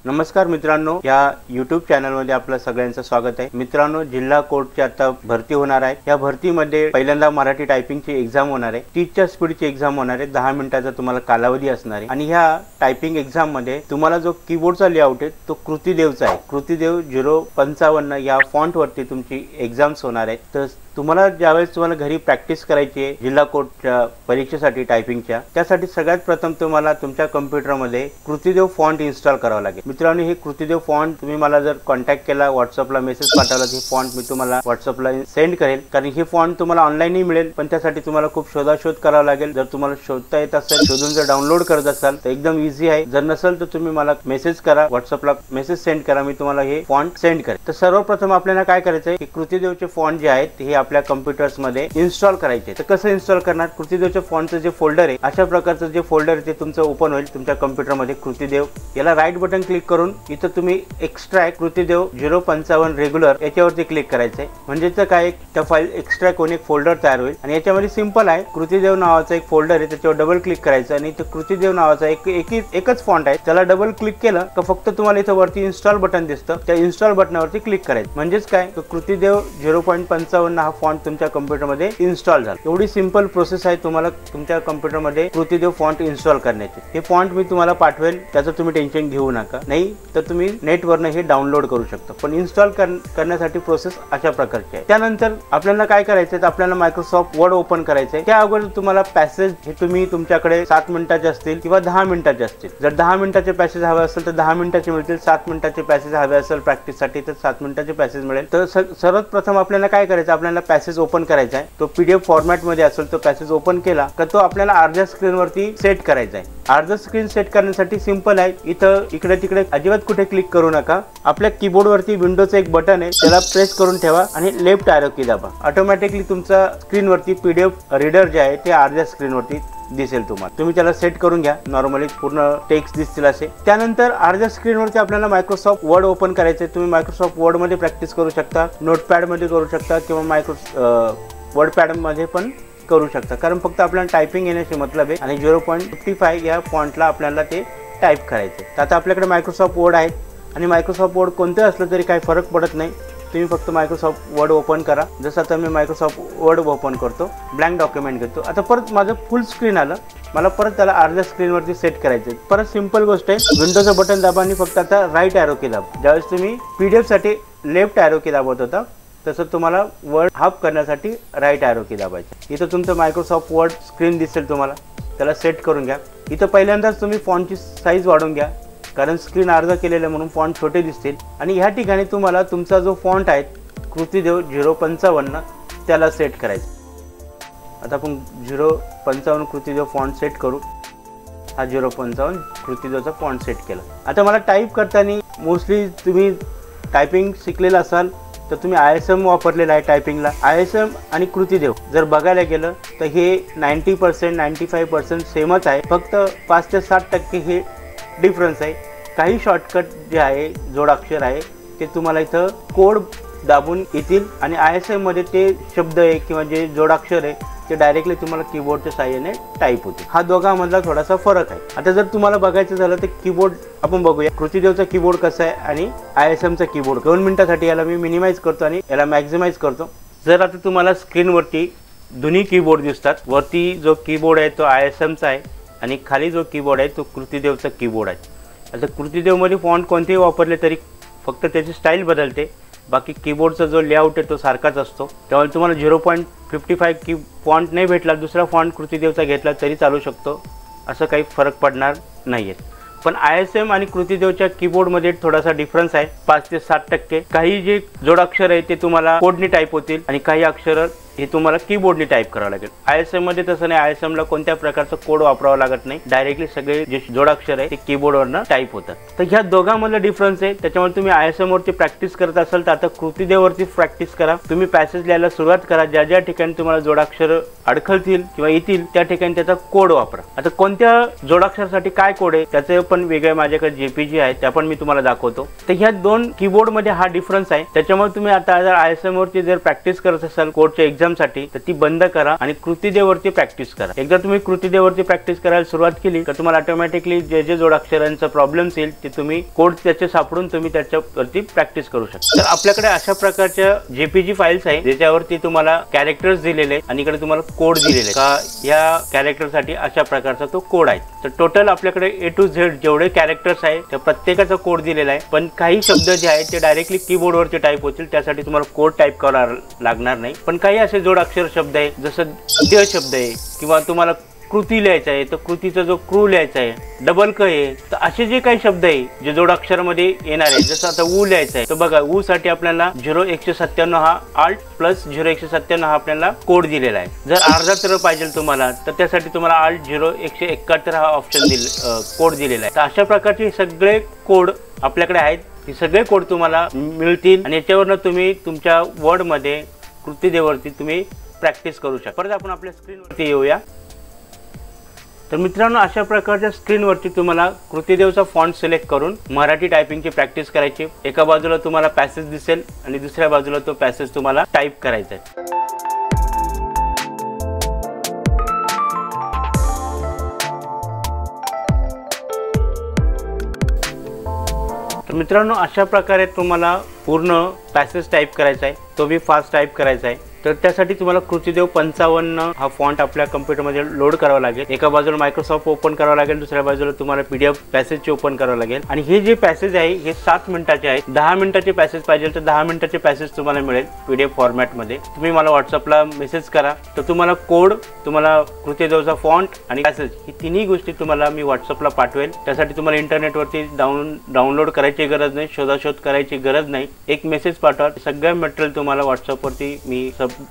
नमस्कार मित्रांनो, या YouTube चॅनलमध्ये आपलं सगळ्यांचं स्वागत आहे। मित्रांनो, जिल्हा कोर्टची आता भरती होणार आहे। या भरतीमध्ये पहिल्यांदा मराठी टायपिंगची एग्जाम होणार आहे। 30च्या स्पीडची एग्जाम होणार आहे। 10 मिनिटाचा तुम्हाला कालावधी असणार आहे आणि ह्या टायपिंग एग्जाम मध्ये तुम्हाला जो कीबोर्डचा लेआउट आहे तो कृतिदेवचा आहे। कृतिदेव 055 या फॉन्ट वरती तुमची एग्जाम्स होणार आहे। तर तुम्हाला ज्यावेळेस तुम्हाला घरी प्रॅक्टिस करायची आहे जिल्हा कोर्टच्या परीक्षेसाठी टायपिंगच्या, त्यासाठी सगळ्यात प्रथम तुम्हाला तुमच्या कॉम्प्युटरमध्ये कृतिदेव फॉन्ट इन्स्टॉल करावा लागेल। मित्रांनो, हे कृतिदेव फॉन्ट तुम्ही मला जर कॉन्टॅक्ट केला, व्हॉट्सअपला मेसेज पाठवला, ही फॉन्ट मी तुम्हाला व्हॉट्सअपला सेंड करेल। कारण हे फॉन्ट तुम्हाला ऑनलाईनही मिळेल, पण त्यासाठी तुम्हाला खूप शोधाशोध करावा लागेल। जर तुम्हाला शोधता येत असेल, शोधून जर डाउनलोड करत असाल तर एकदम इझी आहे। जर नसेल तर तुम्ही मला मेसेज करा, व्हॉट्सअपला मेसेज सेंड करा, मी तुम्हाला हे फॉन्ट सेंड करेल। तर सर्वप्रथम आपल्याला काय करायचं आहे की कृतिदेवचे फॉन्ट जे आहेत हे आपल्या कॉम्प्युटर्स मध्ये इन्स्टॉल करायचे। तर कसं इन्स्टॉल करणार? कृतिदेवच्या फॉन्टचं जे फोल्डर आहे, अशा प्रकारचं जे फोल्डर आहे ते तुमचं ओपन होईल तुमच्या कॉम्प्युटरमध्ये। कृतिदेव याला राईट बटन क्लिक करून इथं तुम्ही एक्स्ट्रॅक्ट कृतिदेव 055 रेग्युलर याच्यावरती क्लिक करायचंय। म्हणजे तर काय, त्या फाईल एक्स्ट्रॅक्ट होऊन एक फोल्डर तयार होईल आणि याच्यामध्ये सिंपल आहे, कृतिदेव नावाचा एक फोल्डर आहे, त्याच्यावर डबल क्लिक करायचं आणि इथं कृतिदेव नावाचा एकच फॉन्ट आहे, त्याला डबल क्लिक केलं का फक्त तुम्हाला इथं वरती इन्स्टॉल बटन दिसतं, त्या इन्स्टॉल बटनावरती क्लिक करायचं। म्हणजेच काय, कृतिदेव 055 हा फॉन्ट तुमच्या कॉम्प्युटरमध्ये इन्स्टॉल झाला। एवढी सिंपल प्रोसेस आहे तुम्हाला तुमच्या कॉम्प्युटरमध्ये कृतिदेव फॉन्ट इन्स्टॉल करण्याची। हे फॉन्ट मी तुम्हाला पाठवेल, त्याचं तुम्ही टेन्शन घेऊ नका। नाही तर तुम्ही नेटवरनं हे डाउनलोड करू शकता, पण इन्स्टॉल करण्यासाठी प्रोसेस अशा प्रकारची आहे। त्यानंतर आपल्याला काय करायचं आहे, तर आपल्याला मायक्रोसॉफ्ट वर्ड ओपन करायचं आहे। त्या अगोदर तुम्हाला पॅसेज हे तुम्ही तुमच्याकडे 7 मिनिटाचे असतील किंवा 10 मिनिटाचे असतील। जर 10 मिनिटाचे पॅसेज हवे असेल तर 10 मिनिटाचे मिळतील, 7 मिनिटाचे पॅसेज हवे असेल प्रॅक्टिससाठी तर 7 मिनिटाचे पॅसेज मिळेल। तर सर्वात प्रथम आपल्याला काय करायचं, आपल्याला पॅसेज ओपन करायचा आहे। तो PDF फॉर्मॅट मध्ये असेल तो पॅसेज ओपन केला का तो आपल्याला अर्ध्या स्क्रीनवरती सेट करायचा आहे। अर्धा स्क्रीन सेट करण्यासाठी सिंपल आहे, इथं इकडे तिकडे अजिबात कुठे क्लिक करू नका। आपल्या कीबोर्ड वरती विंडोचं एक बटन आहे, त्याला प्रेस करून ठेवा आणि लेफ्ट एरो की दाबा। ऑटोमॅटिकली तुमचा स्क्रीन वरती PDF रीडर जे आहे ते अर्ध्या स्क्रीन वरती दिसेल तुम्हाला। तुम्ही त्याला सेट करून घ्या, नॉर्मली पूर्ण टेक्स्ट दिसतील असे। त्यानंतर अर्ध्या स्क्रीनवरती आपल्याला मायक्रोसॉफ्ट वर्ड ओपन करायचे। तुम्ही मायक्रोसॉफ्ट वर्ड मध्ये प्रॅक्टिस करू शकता, नोटपॅड मध्ये करू शकता किंवा वर्ड पॅड मध्ये पण करू शकता, कारण फक्त आपल्याला टायपिंग येण्याचे मतलब आहे आणि 0.55 या फॉन्टला आपल्याला ते टाईप करायचे। तर आता आपल्याकडे मायक्रोसॉफ्ट वर्ड आहे आणि मायक्रोसॉफ्ट वर्ड कोणतं असलं तरी काही फरक पडत नाही, तुम्ही फक्त मायक्रोसॉफ्ट वर्ड ओपन करा। जसं आता मी मायक्रोसॉफ्ट वर्ड ओपन करतो, ब्लँक डॉक्युमेंट घेतो। आता परत माझं फुल स्क्रीन आलं, मला परत त्याला अर्ध्या स्क्रीनवरती सेट करायचं आहे। परत सिंपल गोष्ट आहे, विंडोचं बटन दाबा आणि फक्त आता राईट एरो की दाबा। ज्यावेळेस तुम्ही PDF साठी लेफ्ट एरो की दाबत होता, तसं तुम्हाला वर्ड हाफ करण्यासाठी राईट एरो की दाबायची। इथं तुमचं मायक्रोसॉफ्ट वर्ड स्क्रीन दिसेल तुम्हाला, त्याला सेट करून घ्या। इथं पहिल्यांदाच तुम्ही फॉन्टची साईज वाढवून घ्या, कारण स्क्रीन अर्धा केलेलं म्हणून फॉन्ट छोटे दिसतील। आणि ह्या ठिकाणी तुम्हाला तुमचा जो फॉन्ट आहे कृतिदेव 055 त्याला सेट करायचं। आता आपण 055 कृतिदेव फॉन्ट सेट करू। हा 055 कृतिदेवचा फॉन्ट सेट केला। आता मला टाईप करताना मोस्टली तुम्ही टायपिंग शिकलेलं असाल तर तुम्ही ISM वापरलेला आहे टायपिंगला। ISM आणि कृतिदेव जर बघायला गेलं तर हे 90% 95% सेमच आहे, फक्त 5 ते 7% हे डिफरन्स आहे। काही शॉर्टकट जे आहे, जोडाक्षर आहे, ते तुम्हाला इथं कोड दाबून येतील आणि ISM मध्ये ते शब्द आहे किंवा जे जोडाक्षर आहे ते डायरेक्टली तुम्हाला कीबोर्डच्या साहाय्याने टाईप होते। हा दोघांमधला थोडासा फरक आहे। आता जर तुम्हाला बघायचं झालं तर कीबोर्ड आपण बघूया, कृतिदेवचा कीबोर्ड कसा आहे आणि ISMचा कीबोर्ड। 2 मिनिटासाठी याला मी मिनिमाइज करतो आणि याला मॅक्झिमाइज करतो। जर आता तुम्हाला स्क्रीनवरती दोन्ही कीबोर्ड दिसतात, वरती जो कीबोर्ड आहे तो ISMचा आहे आणि खाली जो कीबोर्ड आहे तो कृतिदेवचा कीबोर्ड आहे। आता कृतिदेवमध्ये फॉन्ट कोणतेही वापरले तरी फक्त त्याची स्टाईल बदलते, बाकी कीबोर्डचा जो लेआउट आहे तो सारखाच असतो। त्यामुळे तुम्हाला 0.55 की फॉन्ट नाही भेटला, दुसरा फॉन्ट कृतिदेवचा घेतला तरी चालू शकतो, असं काही फरक पडणार नाहीये। पण ISM आणि कृतिदेवच्या कीबोर्डमध्ये थोडासा डिफरन्स आहे, 5 ते 7%। काही जे जोडाक्षर आहे ते तुम्हाला कोडने टाईप होतील आणि काही अक्षर हे तुम्हाला कीबोर्डने टाईप करावं लागेल। ISM मध्ये तसं नाही, ISM ला कोणत्या प्रकारचं कोड वापरावा लागत नाही, डायरेक्टली सगळे जे जोडाक्षर आहे ते कीबोर्डवरनं टाईप होतात। तर ह्या दोघांमधला डिफरन्स आहे, त्याच्यामुळे तुम्ही ISM वरती प्रॅक्टिस करत असाल तर आता कृतिदेववरती प्रॅक्टिस करा। तुम्ही पॅसेज लिहायला सुरुवात करा, ज्या ज्या ठिकाणी तुम्हाला जोडाक्षर अडखळतील किंवा येतील त्या ठिकाणी त्याचा कोड वापरा। आता कोणत्या जोडाक्षरासाठी काय कोड आहे त्याचे पण वेगळे माझ्याकडे JPG आहे, त्या पण मी तुम्हाला दाखवतो। तर ह्या दोन कीबोर्ड मध्ये हा डिफरन्स आहे, त्याच्यामुळे तुम्ही आता जर ISM वरती जर प्रॅक्टिस करत असाल कोडच्या एक्झामसाठी, तर ती बंद करा आणि कृतीदेवरती प्रॅक्टिस करा. एकदा तुम्ही कृतीदेवरती प्रॅक्टिस करायला सुरुवात केली तर तुम्हाला ऑटोमॅटिकली जे जे जोडाक्षरांचा प्रॉब्लेम्स येईल ते तुम्ही कोड त्याचे सापडून तुम्ही त्याच्यावरती प्रॅक्टिस करू शकता. तर आपल्याकडे अशा प्रकारच्या जेपीजी फाईल्स आहे ज्याच्यावरती तुम्हाला कॅरेक्टर्स दिलेले आणि इकडे तुम्हाला कोड दिलेले का या कॅरेक्टरसाठी अशा प्रकारचा तो कोड आहे. तर टोटल आपल्याकडे A to Z जेवढे कॅरेक्टर्स आहे त्या प्रत्येकाचा कोड दिलेला आहे. पण काही शब्द जे आहेत ते डायरेक्टली कीबोर्डवरती टाईप होतील, त्यासाठी तुम्हाला कोड टाईप करावा लागणार नाही. पण काही असे जोडाक्षर शब्द आहे जसं द शब्द आहे किंवा तुम्हाला कृती लिहायचा आहे तर कृतीचा जो क्रू लिहायचा आहे, डबल क आहे, तर असे जे काही शब्द आहे जे जोडाक्षरामध्ये येणार आहे, जसं आता ऊ लिहायचं आहे तर बघा ऊ साठी आपल्याला 0197 हा आल्ट प्लस 0197 हा आपल्याला कोड दिलेला आहे. जर अर्धा तर पाहिजे तुम्हाला तर त्यासाठी तुम्हाला आल्ट 0171 हा ऑप्शन कोड दिलेला आहे. तर अशा प्रकारचे सगळे कोड आपल्याकडे आहेत. हे सगळे कोड तुम्हाला मिळतील आणि याच्यावरनं तुम्ही तुमच्या वर्डमध्ये कृतीदेवरती तुम्ही प्रॅक्टिस करू शकता. परत आपण आपल्या स्क्रीनवरती येऊया. तर मित्रांनो, अशा प्रकारच्या स्क्रीनवरती तुम्हाला कृतीदेवचा फॉन्ट सिलेक्ट करून मराठी टायपिंगची प्रॅक्टिस करायची. एका बाजूला तुम्हाला पॅसेज दिसेल आणि दुसऱ्या बाजूला तो पॅसेज तुम्हाला टाईप करायचा आहे. तर मित्रांनो, अशा प्रकारे तुम्हाला पूर्ण पॅसेज टाईप करायचा आहे, तो बी फास्ट टाईप करायचा आहे. तर त्यासाठी तुम्हाला कृतीदेव 55 हा फॉन्ट आपल्या कम्प्युटरमध्ये लोड करावा लागेल. एका बाजूला मायक्रोसॉफ्ट ओपन करावं लागेल, दुसऱ्या बाजूला तुम्हाला PDF पॅसेजचे ओपन करावं लागेल. आणि हे जे पॅसेज आहे हे 7 मिनिटाचे आहे. 10 मिनिटाचे पॅसेज पाहिजे तर 10 मिनिटाचे पॅसेज तुम्हाला मिळेल PDF फॉर्मॅटमध्ये. तुम्ही मला व्हॉट्सअपला मेसेज करा तर तुम्हाला कोड, तुम्हाला कृतीदेवचा फॉन्ट आणि पॅसेज ही तिन्ही गोष्टी तुम्हाला मी व्हॉट्सअपला पाठवेल. त्यासाठी तुम्हाला इंटरनेटवरती डाउनलोड करायची गरज नाही, शोधाशोध करायची गरज नाही. एक मेसेज पाठवा, सगळं मटेरियल तुम्हाला व्हॉट्सअपवरती मी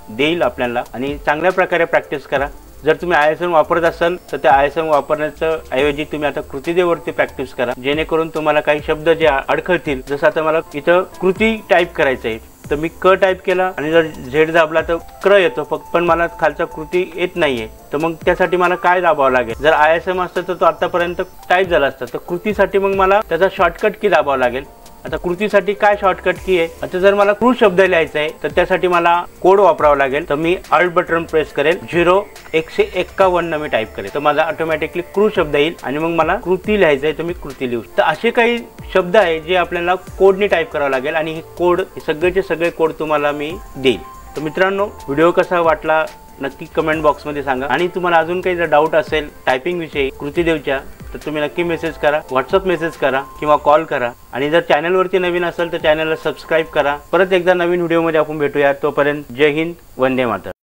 देईल आपल्याला. आणि चांगल्या प्रकारे प्रॅक्टिस करा. जर तुम्ही ISM वापरत असाल तर त्या ISM वापरण्याच्या ऐवजी तुम्ही आता कृतीदेवरती प्रॅक्टिस करा, जेणेकरून तुम्हाला काही शब्द जे अडखळतील. जसं आता मला इथं कृती टाईप करायचं आहे तर मी क टाईप केला आणि जर झेड दाबला तर क्र येतो, पण मला खालचा कृती येत नाहीये. तर मग त्यासाठी मला काय दाबावं लागेल? जर ISM असतं तर तो आतापर्यंत टाईप झाला असता. तर कृतीसाठी मग मला त्याचा शॉर्टकट की दाबावं लागेल. आता कृतीसाठी काय शॉर्टकट की आहे? आता जर मला क्रू शब्द लिहायचा आहे तर त्यासाठी मला कोड वापरावा लागेल. तर मी अल्ट बटन प्रेस करेल, 0151 मी टाईप करेल तर माझा ऑटोमॅटिकली क्रू शब्द येईल आणि मग मला कृती लिहायचं आहे तर मी कृती लिहू. तर असे काही शब्द आहे जे आपल्याला कोडने टाईप करावं लागेल आणि हे कोड, सगळेचे सगळे कोड तुम्हाला मी देईल. तर मित्रांनो, व्हिडिओ कसा वाटला नक्की कमेंट बॉक्समध्ये सांगा. आणि तुम्हाला अजून काही जर डाऊट असेल टायपिंग विषयी कृतीदेवच्या तर तुम्ही नक्की मेसेज करा, व्हॉट्सअप मेसेज करा किंवा कॉल करा. आणि जर चॅनलवरती नवीन असेल तर चॅनलला सबस्क्राईब करा. परत एकदा नवीन व्हिडिओमध्ये आपण भेटूया. तोपर्यंत जय हिंद, वंदे मातरम.